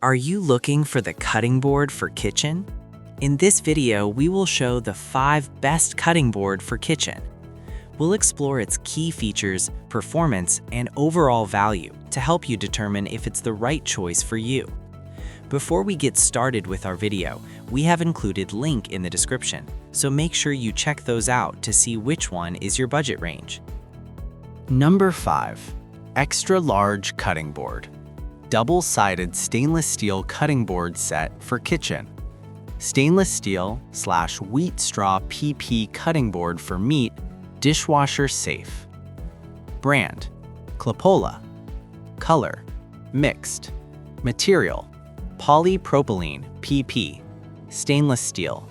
Are you looking for the cutting board for kitchen? In this video, we will show the 5 best cutting board for kitchen. We'll explore its key features, performance, and overall value to help you determine if it's the right choice for you. Before we get started with our video, we have included link in the description, so make sure you check those out to see which one is your budget range. Number 5. Extra Large Cutting Board. Double-sided stainless steel cutting board set for kitchen. Stainless steel/wheat straw PP cutting board for meat, dishwasher safe. Brand: Cloppola. Color: mixed. Material: polypropylene PP, stainless steel.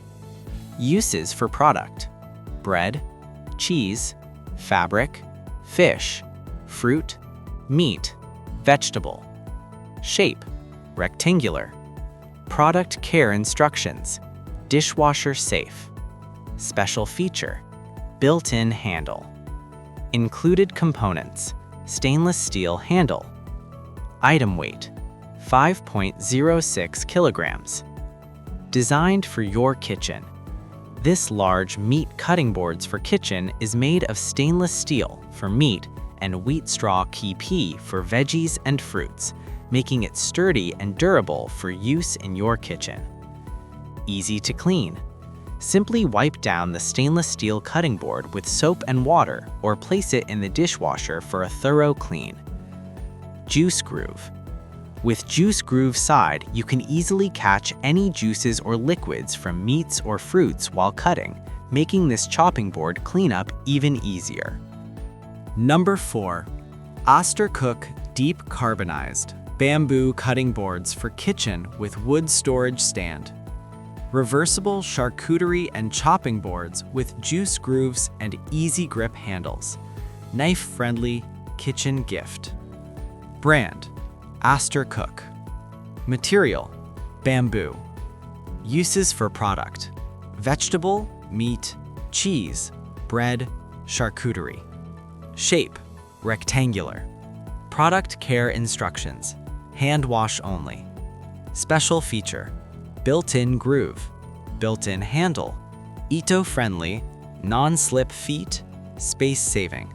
Uses for product: bread, cheese, fabric, fish, fruit, meat, vegetable. Shape: rectangular. Product care instructions: dishwasher safe. Special feature: built-in handle. Included components: stainless steel handle. Item weight: 5.06 kilograms. Designed for your kitchen. This large meat cutting boards for kitchen is made of stainless steel for meat and wheat straw PP for veggies and fruits, making it sturdy and durable for use in your kitchen. Easy to clean. Simply wipe down the stainless steel cutting board with soap and water or place it in the dishwasher for a thorough clean. Juice groove. With juice groove side, you can easily catch any juices or liquids from meats or fruits while cutting, making this chopping board cleanup even easier. Number 4. Astercook Deep-Carbonized Bamboo Cutting Boards for Kitchen with Wood Storage Stand. Reversible charcuterie and chopping boards with juice grooves and easy grip handles. Knife-friendly kitchen gift. Brand: Astercook. Material: bamboo. Uses for product: vegetable, meat, cheese, bread, charcuterie. Shape: rectangular. Product care instructions: hand wash only. Special feature: built-in groove, built-in handle, eco-friendly, non-slip feet, space-saving.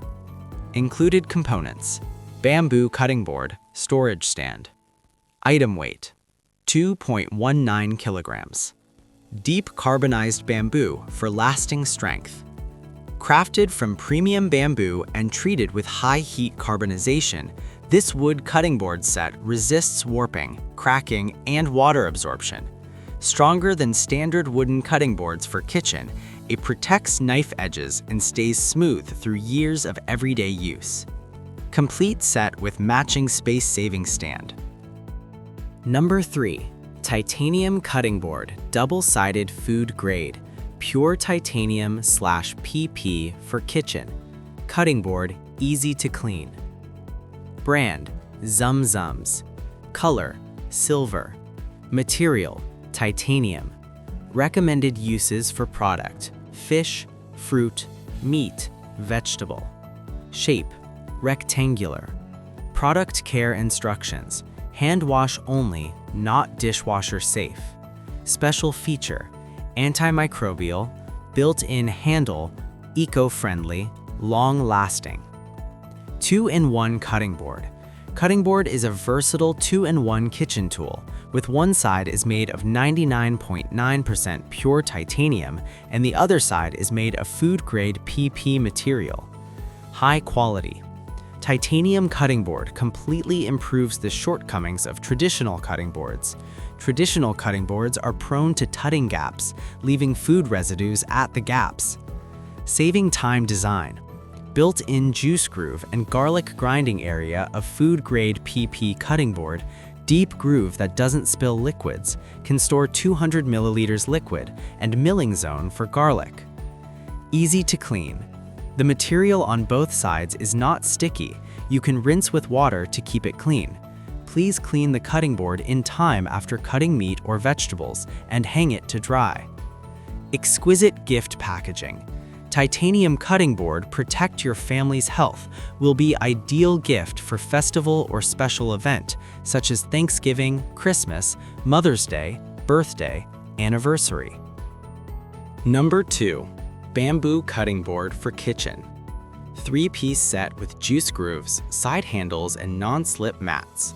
Included components: bamboo cutting board, storage stand. Item weight: 2.19 kilograms. Deep carbonized bamboo for lasting strength. Crafted from premium bamboo and treated with high heat carbonization, this wood cutting board set resists warping, cracking, and water absorption. Stronger than standard wooden cutting boards for kitchen, it protects knife edges and stays smooth through years of everyday use. Complete set with matching space-saving stand. Number 3. Titanium Cutting Board, Double-Sided Food Grade. Pure titanium/PP for kitchen. Cutting board, easy to clean. Brand: Zum Zums. Color: silver. Material: titanium. Recommended uses for product: fish, fruit, meat, vegetable. Shape: rectangular. Product care instructions: hand wash only, not dishwasher safe. Special feature: antimicrobial, built-in handle, eco-friendly, long-lasting. 2-in-1 cutting board. Cutting board is a versatile 2-in-1 kitchen tool, with one side is made of 99.9% pure titanium and the other side is made of food-grade PP material. High quality. Titanium cutting board completely improves the shortcomings of traditional cutting boards. Traditional cutting boards are prone to tutting gaps, leaving food residues at the gaps. Saving time design. Built-in juice groove and garlic grinding area of food-grade PP cutting board, deep groove that doesn't spill liquids, can store 200 milliliters liquid, and milling zone for garlic. Easy to clean. The material on both sides is not sticky. You can rinse with water to keep it clean. Please clean the cutting board in time after cutting meat or vegetables and hang it to dry. Exquisite gift packaging. Titanium cutting board protect your family's health will be ideal gift for festival or special event such as Thanksgiving, Christmas, Mother's Day, birthday, anniversary. Number 2. Bamboo cutting board for kitchen. 3-piece set with juice grooves, side handles, and non-slip mats.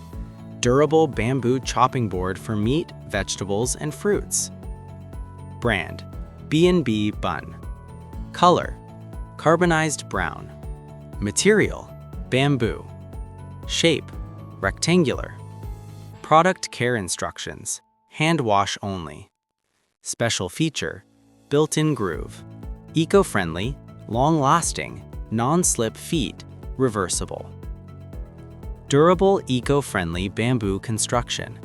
Durable bamboo chopping board for meat, vegetables, and fruits. Brand: B&B Bun. Color: carbonized brown. Material: bamboo. Shape: rectangular. Product care instructions: hand wash only. Special feature: built-in groove. Eco-friendly, long-lasting, non-slip feet, reversible. Durable, eco-friendly bamboo construction.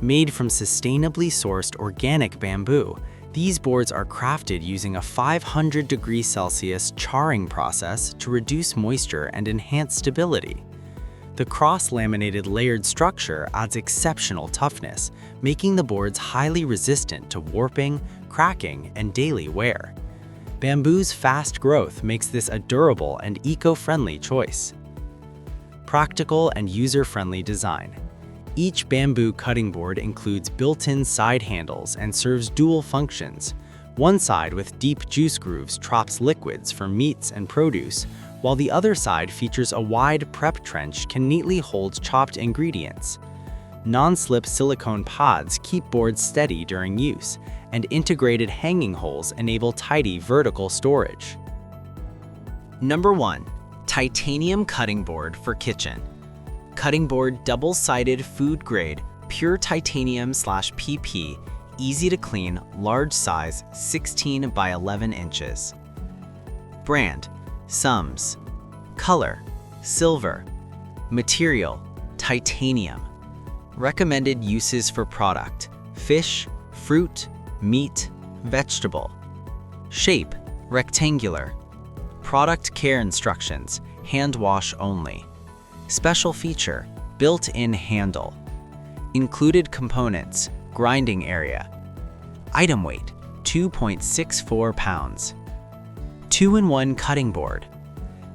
Made from sustainably sourced organic bamboo, these boards are crafted using a 500°C charring process to reduce moisture and enhance stability. The cross-laminated layered structure adds exceptional toughness, making the boards highly resistant to warping, cracking, and daily wear. Bamboo's fast growth makes this a durable and eco-friendly choice. Practical and user-friendly design. Each bamboo cutting board includes built-in side handles and serves dual functions. One side with deep juice grooves traps liquids for meats and produce, while the other side features a wide prep trench can neatly hold chopped ingredients. Non-slip silicone pods keep boards steady during use, and integrated hanging holes enable tidy vertical storage. Number 1. Titanium cutting board for kitchen. Cutting board double-sided food grade, pure titanium/PP, easy to clean, large size, 16 by 11 inches. Brand: Sums. Color: silver. Material: titanium. Recommended uses for product: fish, fruit, meat, vegetable. Shape: rectangular. Product care instructions: hand wash only. Special feature: built-in handle. Included components: grinding area. Item weight: 2.64 pounds. 2-in-1 cutting board.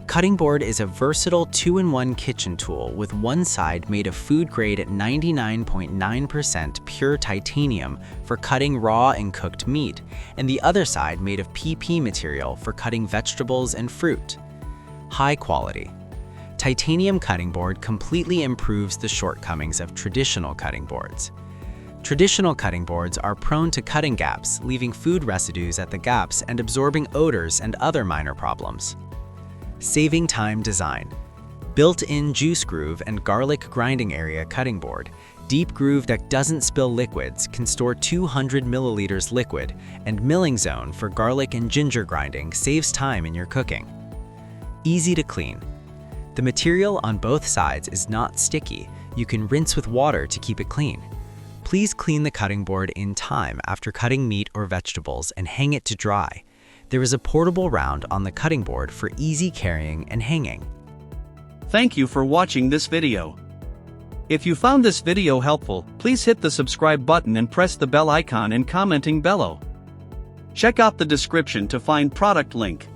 Cutting board is a versatile 2-in-1 kitchen tool with one side made of food grade at 99.9% pure titanium for cutting raw and cooked meat, and the other side made of PP material for cutting vegetables and fruit. High quality. Titanium cutting board completely improves the shortcomings of traditional cutting boards. Traditional cutting boards are prone to cutting gaps, leaving food residues at the gaps and absorbing odors and other minor problems. Saving time design. Built-in juice groove and garlic grinding area cutting board. Deep groove that doesn't spill liquids, can store 200 milliliters liquid, and milling zone for garlic and ginger grinding saves time in your cooking. Easy to clean. The material on both sides is not sticky. You can rinse with water to keep it clean. Please clean the cutting board in time after cutting meat or vegetables and hang it to dry. There is a portable round on the cutting board for easy carrying and hanging. Thank you for watching this video. If you found this video helpful, please hit the subscribe button and press the bell icon and commenting below. Check out the description to find product link.